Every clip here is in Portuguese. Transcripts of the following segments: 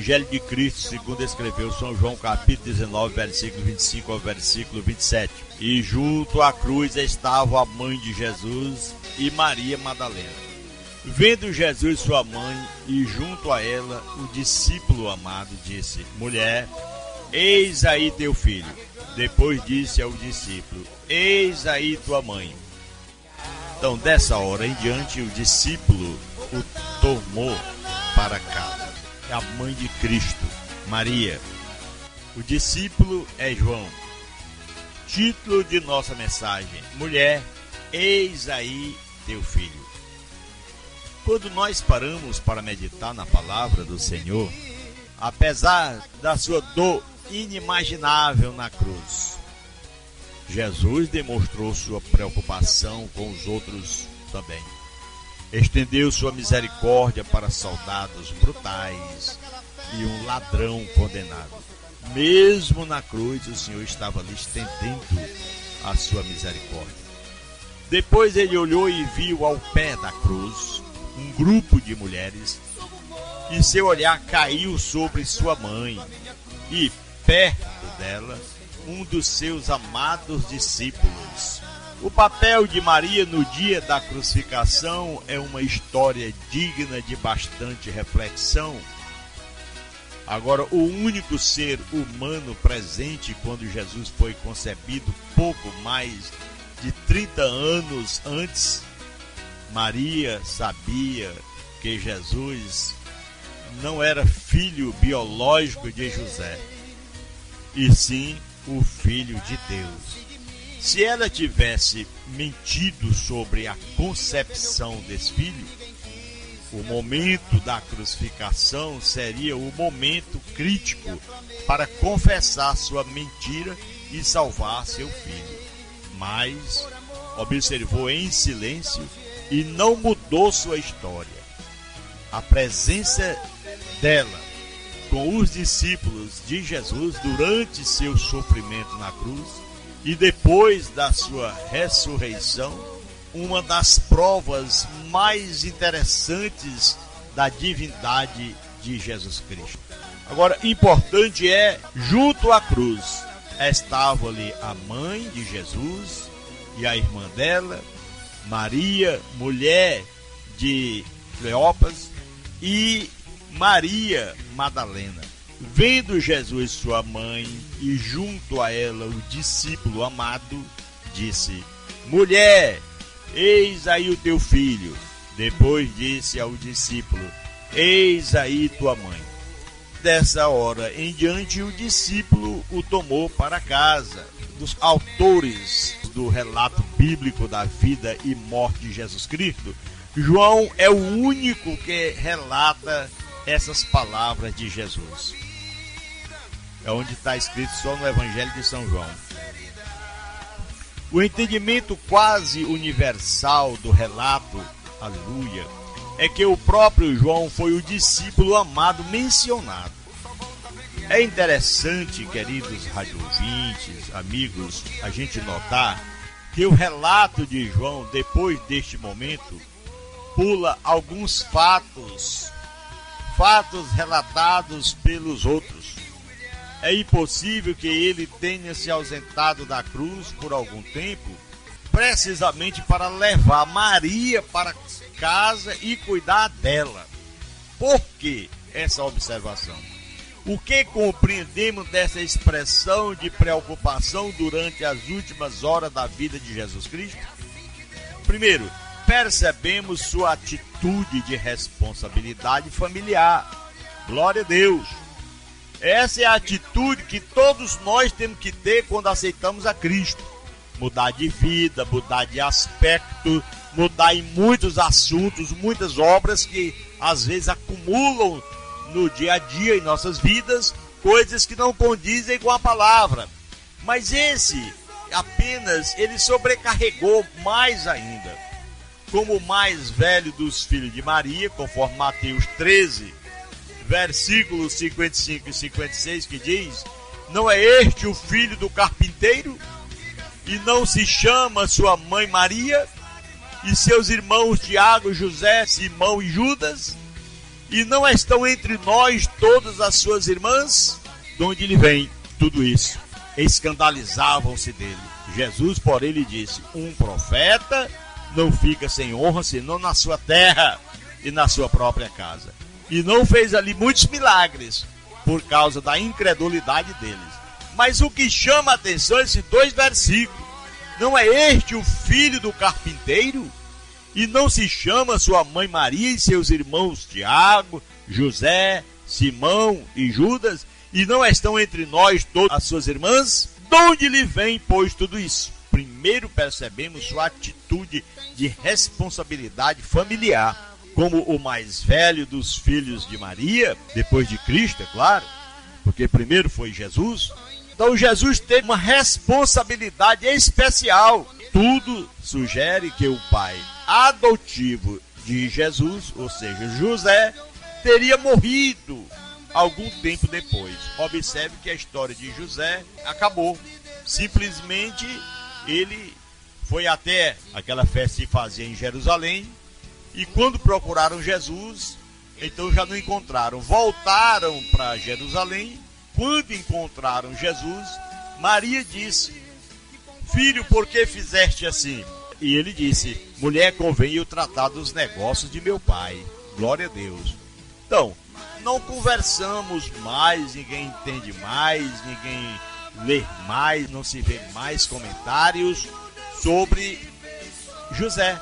Evangelho de Cristo, segundo escreveu São João, capítulo 19, versículo 25 ao versículo 27. E junto à cruz estava a mãe de Jesus e Maria Madalena. Vendo Jesus sua mãe e junto a ela o discípulo amado, disse: Mulher, eis aí teu filho. Depois disse ao discípulo: Eis aí tua mãe. Então, dessa hora em diante, o discípulo o tomou para casa. É a mãe de Cristo, Maria. O discípulo é João. Título de nossa mensagem: Mulher, eis aí teu filho. Quando nós paramos para meditar na palavra do Senhor, apesar da sua dor inimaginável na cruz, Jesus demonstrou sua preocupação com os outros também. Estendeu sua misericórdia para soldados brutais e um ladrão condenado. Mesmo na cruz, o Senhor estava ali estendendo a sua misericórdia. Depois ele olhou e viu ao pé da cruz um grupo de mulheres, e seu olhar caiu sobre sua mãe, e perto dela, um dos seus amados discípulos. O papel de Maria no dia da crucificação é uma história digna de bastante reflexão. Agora, o único ser humano presente quando Jesus foi concebido pouco mais de 30 anos antes, Maria sabia que Jesus não era filho biológico de José, e sim o Filho de Deus. Se ela tivesse mentido sobre a concepção desse filho, o momento da crucificação seria o momento crítico para confessar sua mentira e salvar seu filho. Mas observou em silêncio e não mudou sua história. A presença dela com os discípulos de Jesus durante seu sofrimento na cruz e depois da sua ressurreição, uma das provas mais interessantes da divindade de Jesus Cristo. Agora, importante é, junto à cruz, estava ali a mãe de Jesus e a irmã dela, Maria, mulher de Cleopas, e Maria Madalena. Vendo Jesus sua mãe e junto a ela o discípulo amado, disse: Mulher, eis aí o teu filho. Depois disse ao discípulo: Eis aí tua mãe. Dessa hora em diante, o discípulo o tomou para casa. Dos autores do relato bíblico da vida e morte de Jesus Cristo, João é o único que relata essas palavras de Jesus. É onde está escrito só no Evangelho de São João. O entendimento quase universal do relato, aleluia, é que o próprio João foi o discípulo amado mencionado. É interessante, queridos radioouvintes, amigos, a gente notar que o relato de João, depois deste momento, pula alguns fatos relatados pelos outros. É impossível que ele tenha se ausentado da cruz por algum tempo, precisamente para levar Maria para casa e cuidar dela. Por que essa observação? O que compreendemos dessa expressão de preocupação durante as últimas horas da vida de Jesus Cristo? Primeiro, percebemos sua atitude de responsabilidade familiar. Glória a Deus! Essa é a atitude que todos nós temos que ter quando aceitamos a Cristo. Mudar de vida, mudar de aspecto, mudar em muitos assuntos, muitas obras que às vezes acumulam no dia a dia em nossas vidas, coisas que não condizem com a palavra. Mas esse apenas, ele sobrecarregou mais ainda. Como o mais velho dos filhos de Maria, conforme Mateus 13, versículos 55 e 56, que diz: Não é este o filho do carpinteiro? E não se chama sua mãe Maria? E seus irmãos Tiago, José, Simão e Judas? E não estão entre nós todas as suas irmãs? De onde lhe vem tudo isso? Escandalizavam-se dele. Jesus, porém, lhe disse: um profeta não fica sem honra senão na sua terra e na sua própria casa. E não fez ali muitos milagres por causa da incredulidade deles. Mas o que chama a atenção é esses 2 versículos. Não é este o filho do carpinteiro? E não se chama sua mãe Maria e seus irmãos Tiago, José, Simão e Judas? E não estão entre nós todas as suas irmãs? De onde lhe vem, pois, tudo isso? Primeiro percebemos sua atitude de responsabilidade familiar. Como o mais velho dos filhos de Maria, depois de Cristo, é claro, porque primeiro foi Jesus. Então Jesus teve uma responsabilidade especial. Tudo sugere que o pai adotivo de Jesus, ou seja, José, teria morrido algum tempo depois. Observe que a história de José acabou. Simplesmente ele foi até aquela festa que se fazia em Jerusalém, e quando procuraram Jesus, então já não encontraram. Voltaram para Jerusalém. Quando encontraram Jesus, Maria disse: filho, por que fizeste assim? E ele disse: mulher, convém eu tratar dos negócios de meu pai. Glória a Deus. Então, não conversamos mais, ninguém entende mais, ninguém lê mais, não se vê mais comentários sobre José.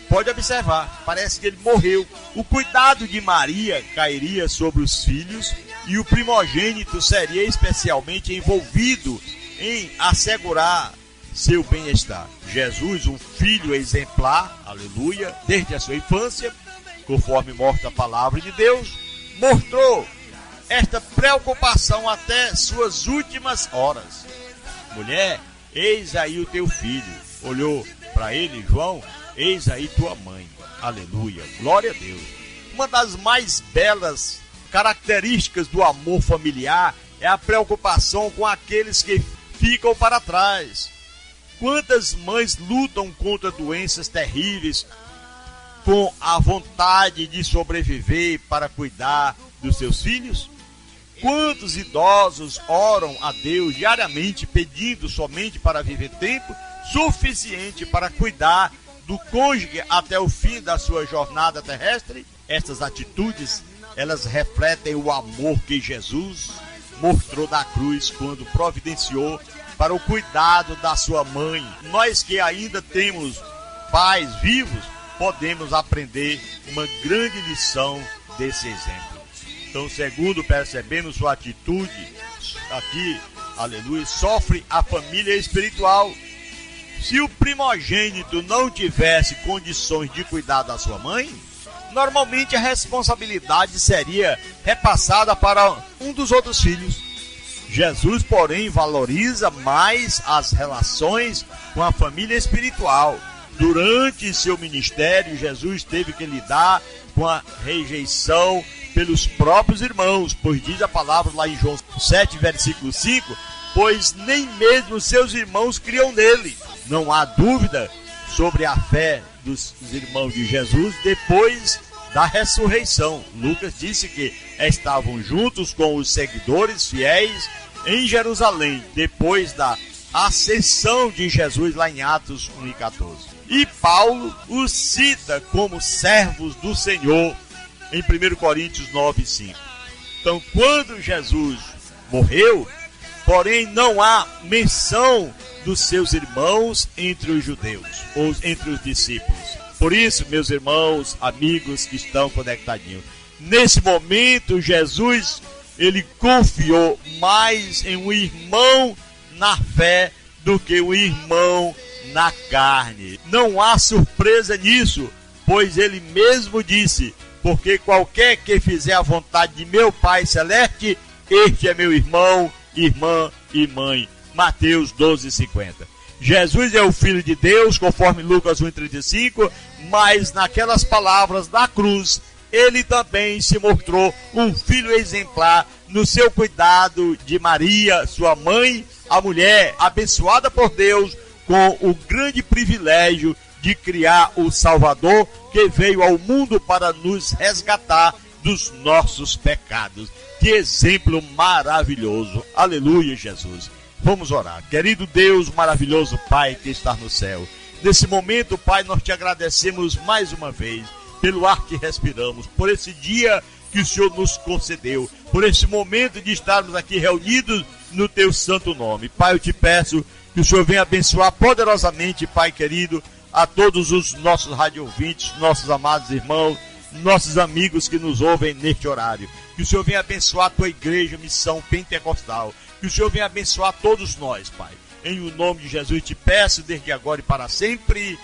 Pode observar, parece que ele morreu. O cuidado de Maria cairia sobre os filhos e o primogênito seria especialmente envolvido em assegurar seu bem-estar. Jesus, um filho exemplar, aleluia, desde a sua infância, conforme mostra a palavra de Deus, mostrou esta preocupação até suas últimas horas. Mulher, eis aí o teu filho. Olhou para ele, João: eis aí tua mãe. Aleluia, glória a Deus. Uma das mais belas características do amor familiar é a preocupação com aqueles que ficam para trás. Quantas mães lutam contra doenças terríveis com a vontade de sobreviver para cuidar dos seus filhos? Quantos idosos oram a Deus diariamente pedindo somente para viver tempo suficiente para cuidar do cônjuge até o fim da sua jornada terrestre? Estas atitudes, elas refletem o amor que Jesus mostrou na cruz quando providenciou para o cuidado da sua mãe. Nós que ainda temos pais vivos, podemos aprender uma grande lição desse exemplo. Então, segundo percebemos sua atitude aqui, aleluia, sofre a família espiritual. Se o primogênito não tivesse condições de cuidar da sua mãe, normalmente a responsabilidade seria repassada para um dos outros filhos. Jesus, porém, valoriza mais as relações com a família espiritual. Durante seu ministério, Jesus teve que lidar com a rejeição pelos próprios irmãos, pois diz a palavra lá em João 7, versículo 5, pois nem mesmo seus irmãos criam nele. Não há dúvida sobre a fé dos irmãos de Jesus depois da ressurreição. Lucas disse que estavam juntos com os seguidores fiéis em Jerusalém, depois da ascensão de Jesus lá em Atos 1:14. E Paulo os cita como servos do Senhor em 1 Coríntios 9:5. Então, quando Jesus morreu, porém não há menção dos seus irmãos entre os judeus, ou entre os discípulos. Por isso, meus irmãos, amigos que estão conectadinhos, nesse momento Jesus, ele confiou mais em um irmão na fé do que um irmão na carne. Não há surpresa nisso, pois ele mesmo disse: porque qualquer que fizer a vontade de meu Pai Celeste, este é meu irmão, irmã e mãe. Mateus 12:50. Jesus é o Filho de Deus, conforme Lucas 1:35, mas naquelas palavras da cruz, ele também se mostrou um filho exemplar no seu cuidado de Maria, sua mãe, a mulher abençoada por Deus, com o grande privilégio de criar o Salvador, que veio ao mundo para nos resgatar dos nossos pecados. Que exemplo maravilhoso. Aleluia, Jesus. Vamos orar. Querido Deus, maravilhoso Pai que está no céu. Nesse momento, Pai, nós te agradecemos mais uma vez pelo ar que respiramos, por esse dia que o Senhor nos concedeu, por esse momento de estarmos aqui reunidos no teu santo nome. Pai, eu te peço que o Senhor venha abençoar poderosamente, Pai querido, a todos os nossos radioouvintes, nossos amados irmãos, nossos amigos que nos ouvem neste horário. Que o Senhor venha abençoar a tua igreja, missão pentecostal. Que o Senhor venha abençoar todos nós, Pai. Em o nome de Jesus te peço desde agora e para sempre.